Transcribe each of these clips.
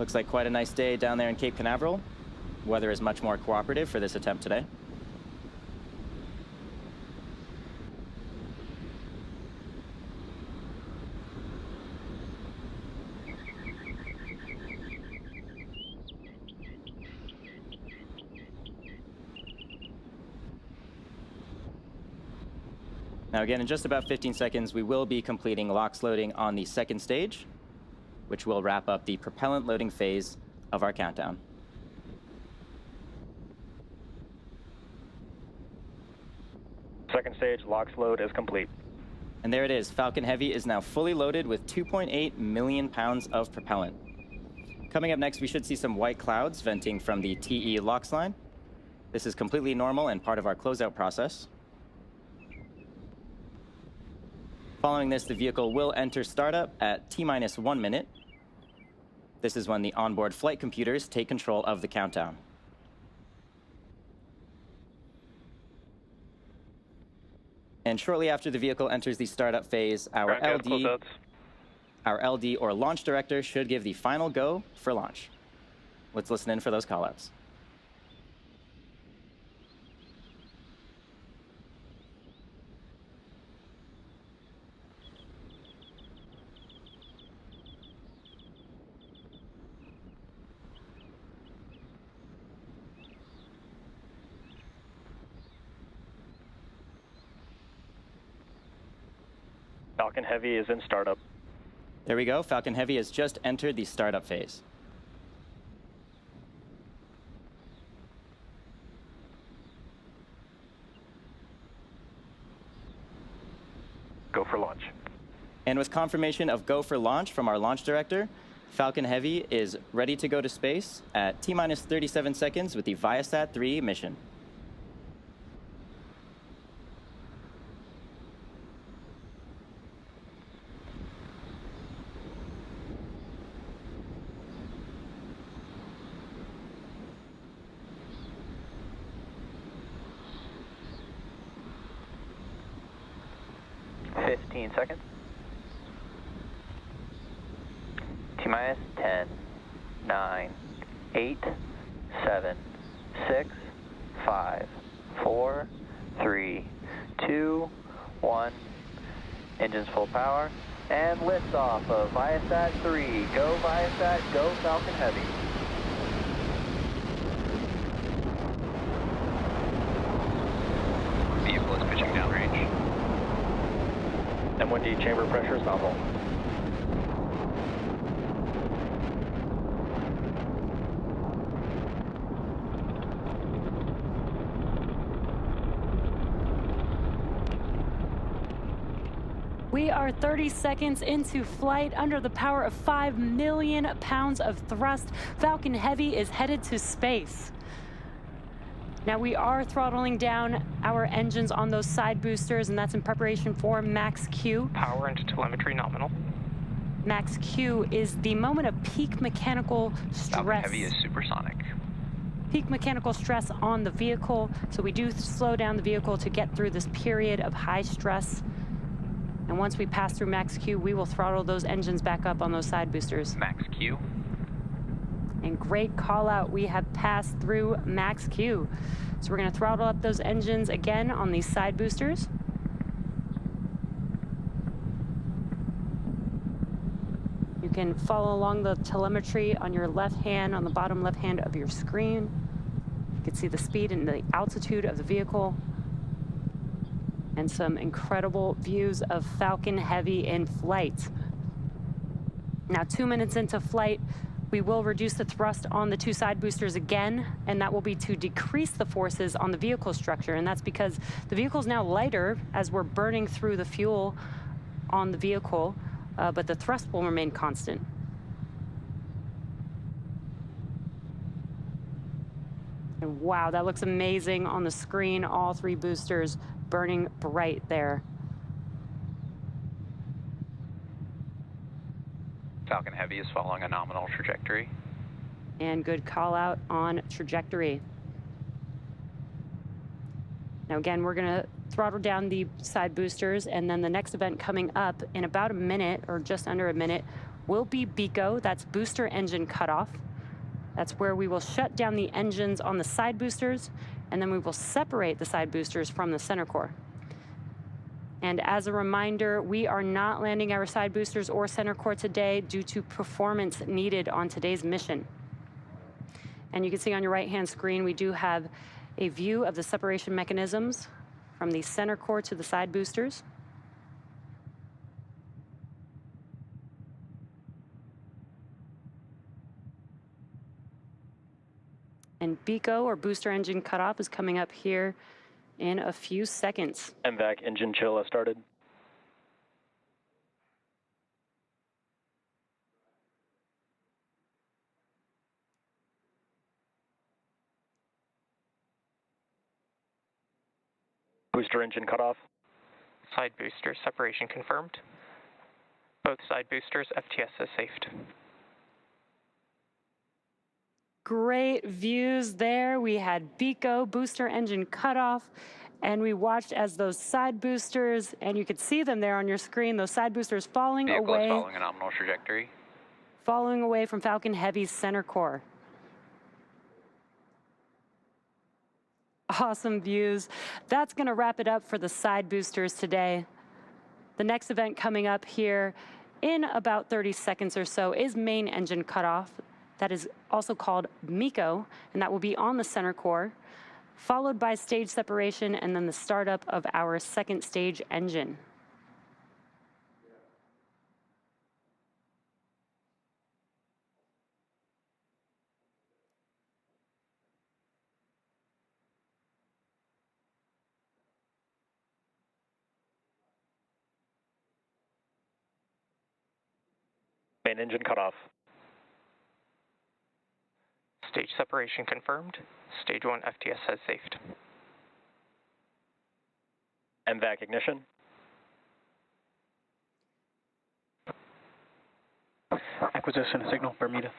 Looks like quite a nice day down there in Cape Canaveral. Weather is much more cooperative for this attempt today. Now again, in just about 15 seconds, we will be completing LOX loading on the second stage, which will wrap up the propellant loading phase of our countdown. Second stage LOX load is complete. And there it is. Falcon Heavy is now fully loaded with 2.8 million pounds of propellant. Coming up next, we should see some white clouds venting from the TE LOX line. This is completely normal and part of our closeout process. Following this, the vehicle will enter startup at T-minus 1 minute. This is when the onboard flight computers take control of the countdown. And shortly after the vehicle enters the startup phase, our LD or launch director should give the final go for launch. Let's listen in for those callouts. Falcon Heavy is in startup. There we go. Falcon Heavy has just entered the startup phase. Go for launch. And with confirmation of go for launch from our launch director, Falcon Heavy is ready to go to space at T-minus 37 seconds with the ViaSat-3 mission. Seconds. T-minus 10, 9, 8, 7, 6, 5, 4, 3, 2, 1. Engines full power and liftoff of ViaSat-3. Go ViaSat, go Falcon Heavy. Vehicle is pitching downrange. M1D chamber pressure is nominal. We are 30 seconds into flight under the power of 5 million pounds of thrust. Falcon Heavy is headed to space. Now we are throttling down our engines on those side boosters, and that's in preparation for max Q. Power into telemetry nominal. Max Q is the moment of peak mechanical stress. Falcon Heavy is supersonic. Peak mechanical stress on the vehicle, so we do slow down the vehicle to get through this period of high stress. And once we pass through max Q, we will throttle those engines back up on those side boosters. Max Q. And great call out, we have passed through max Q. So we're gonna throttle up those engines again on these side boosters. You can follow along the telemetry on your left hand, on the bottom left hand of your screen. You can see the speed and the altitude of the vehicle. And some incredible views of Falcon Heavy in flight. Now 2 minutes into flight, we will reduce the thrust on the two side boosters again, and that will be to decrease the forces on the vehicle structure. And that's because the vehicle is now lighter as we're burning through the fuel on the vehicle, but the thrust will remain constant. And wow, that looks amazing on the screen, all three boosters burning bright there. Falcon Heavy is following a nominal trajectory. And good call out on trajectory. Now again, we're gonna throttle down the side boosters, and then the next event coming up in about a minute or just under a minute will be BECO, that's booster engine cutoff. That's where we will shut down the engines on the side boosters, and then we will separate the side boosters from the center core. And as a reminder, we are not landing our side boosters or center core today due to performance needed on today's mission. And you can see on your right-hand screen, we do have a view of the separation mechanisms from the center core to the side boosters. And BECO, or booster engine cutoff, is coming up here in a few seconds. MVAC engine chill has started. Booster engine cutoff. Side booster separation confirmed. Both side boosters FTS has safed. Great views there. We had BECO, booster engine cutoff, and we watched as those side boosters, and you could see them there on your screen, those side boosters falling Vehicle away. is following a nominal trajectory. Falling away from Falcon Heavy's center core. Awesome views. That's going to wrap it up for the side boosters today. The next event coming up here in about 30 seconds or so is main engine cutoff. That is also called MECO, and that will be on the center core, followed by stage separation and then the startup of our second stage engine. Main engine cutoff. Stage separation confirmed. Stage 1 FTS has safed. MVAC ignition. Acquisition signal, Bermuda.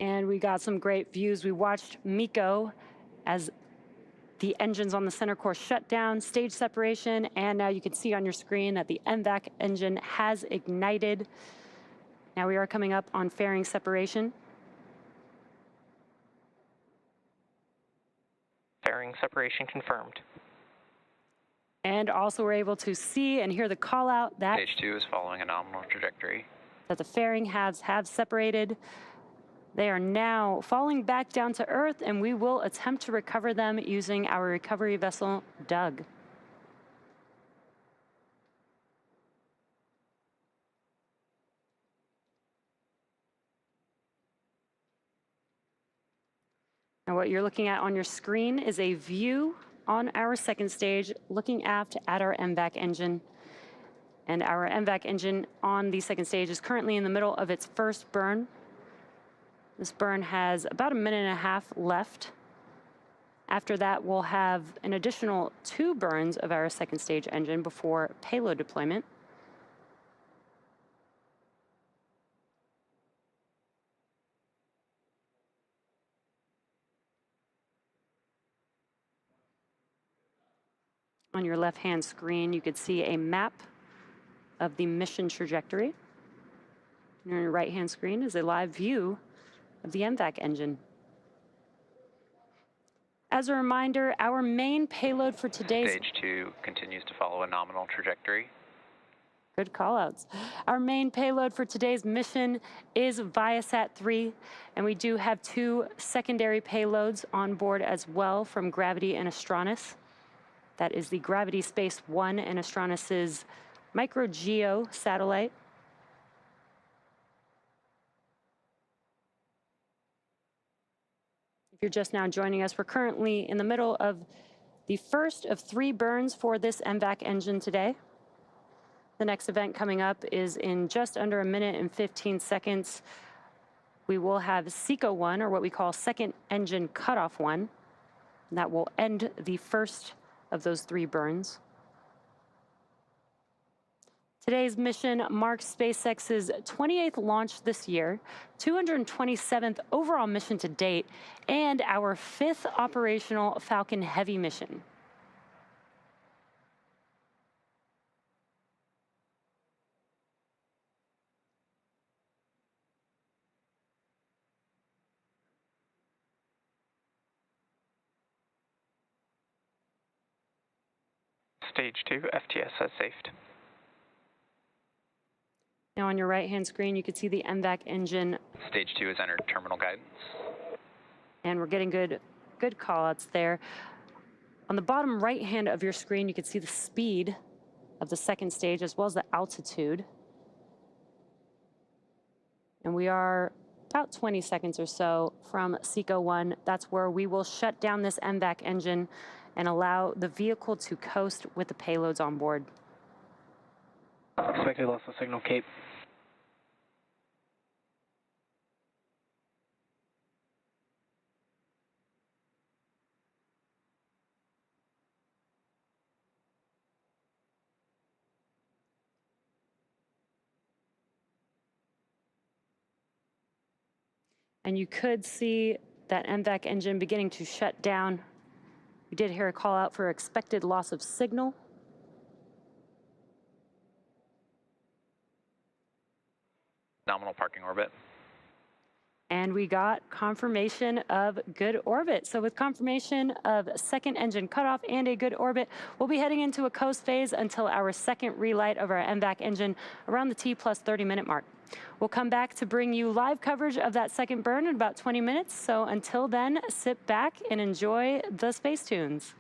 And we got some great views. We watched MECO as the engines on the center core shut down, stage separation, and now you can see on your screen that the MVAC engine has ignited. Now we are coming up on fairing separation. Fairing separation confirmed. And also we're able to see and hear the call out that, Stage 2 is following a nominal trajectory. that the fairing halves have separated. They are now falling back down to Earth, and we will attempt to recover them using our recovery vessel, Doug. Now what you're looking at on your screen is a view on our second stage, looking aft at our MVAC engine. And our MVAC engine on the second stage is currently in the middle of its first burn. This burn has about 1.5 minutes left. After that, we'll have an additional 2 burns of our second stage engine before payload deployment. On your left-hand screen, you could see a map of the mission trajectory. And on your right-hand screen is a live view of the MVAC engine. As a reminder, our main payload for today's... Stage 2 continues to follow a nominal trajectory. Good callouts. Our main payload for today's mission is ViaSat-3, and we do have 2 secondary payloads on board as well from Gravity and Astronis. That is the Gravity Space 1 and Astronis's micro-geo satellite. If you're just now joining us, we're currently in the middle of the first of 3 burns for this MVAC engine today. The next event coming up is in just under 1 minute and 15 seconds. We will have SECO 1, or what we call second engine cutoff 1. And that will end the first of those 3 burns. Today's mission marks SpaceX's 28th launch this year, 227th overall mission to date, and our 5th operational Falcon Heavy mission. Stage 2, FTS has safed. Now on your right-hand screen, you can see the MVAC engine, Stage 2 has entered terminal guidance. and we're getting good call-outs there. On the bottom right-hand of your screen, you can see the speed of the second stage as well as the altitude. And we are about 20 seconds or so from SECO 1. That's where we will shut down this MVAC engine and allow the vehicle to coast with the payloads on board. Expected loss of signal, Cape. And you could see that MVAC engine beginning to shut down. We did hear a call out for expected loss of signal. Nominal parking orbit. And we got confirmation of good orbit. So with confirmation of second engine cutoff and a good orbit, we'll be heading into a coast phase until our second relight of our MVAC engine around the T+30 minute mark. We'll come back to bring you live coverage of that second burn in about 20 minutes. So until then, sit back and enjoy the space tunes.